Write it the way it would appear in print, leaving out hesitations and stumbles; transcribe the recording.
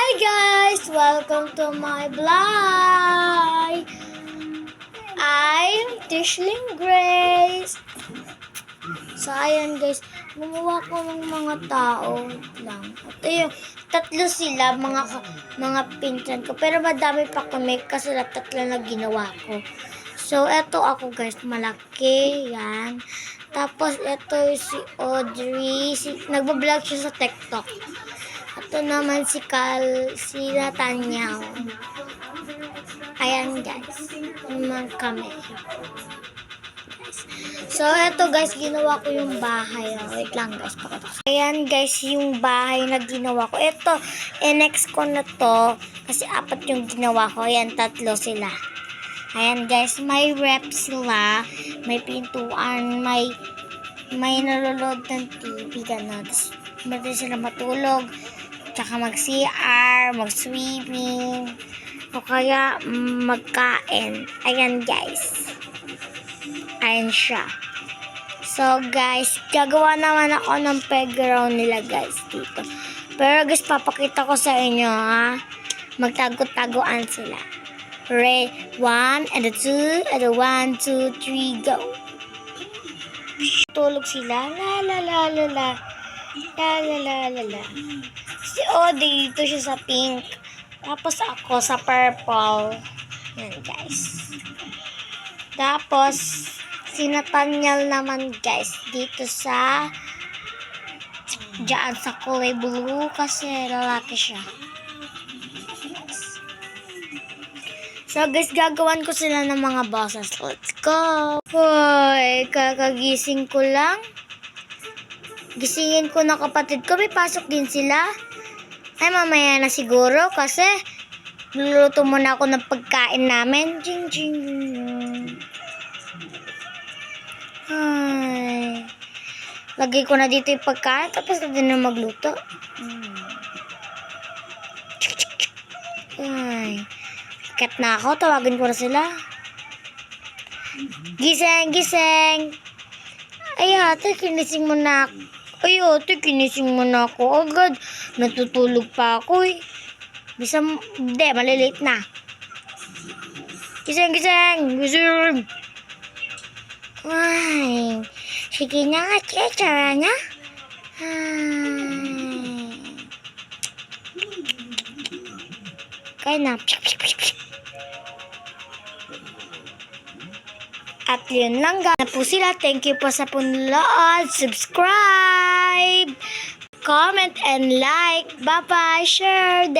Hi guys! Welcome to my vlog! I'm Tishling Grace. So ayan guys, gumawa ko ng mga tao lang. Ito yung tatlo sila, mga pinsan ko. Pero madami pa kami kasi tatlo na ginawa ko. So eto ako guys, malaki. Yan. Tapos ito si Audrey. Nagbablog siya sa TikTok. Ito naman si Nathaniel. Ayan guys. Naman kami. So, eto guys, ginawa ko yung bahay. Wait lang guys, pakita ko. Ayan guys, yung bahay na ginawa ko. Ito, next ko na to. Kasi 4 yung ginawa ko. Ayan, 3 sila. Ayan guys, may rep sila. May pintuan, may naloload ng TV. Gano'n. Tapos, pwede sila matulog. Tsaka mag-CR, mag-swimming. O kaya, magkain. Ayan guys. Ayan siya. So guys, gagawa naman ako ng playground nila guys dito. Pero guys, papakita ko sa inyo ha. Magtago-tagoan sila. Ready? 1 and 2 and 1, 2, 3, go. Tulog sila. La la la la la. La la la la la. Si Odi dito siya sa pink. Tapos ako sa purple. Yan guys. Tapos si Nathaniel naman guys dito sa diyan sa kulay blue kasi lalaki siya. So guys, gagawan ko sila ng mga bosses. Let's go! Hoy, kakagising ko lang. Gisingin ko na kapatid ko. May pasok din sila. Ay, mamaya na siguro kasi luluto muna ako ng pagkain namin. Ching ching. Ay. Lagay ko na dito yung pagkain tapos na din na magluto. Ay. Kat na ako, tawagin ko na sila. Gising, gising. Ay ate, kinising mo na ako. Ay ate, kinising mo na ako agad. Natutulog pa ako eh. Bisa, hindi, malilate na. Gising, gising, gising. Ay, sige na nga, tsara niya. Ay. Kaya na. At yun lang na po sila. Thank you po sa punlood. Subscribe, comment, and like. Bye-bye. Share.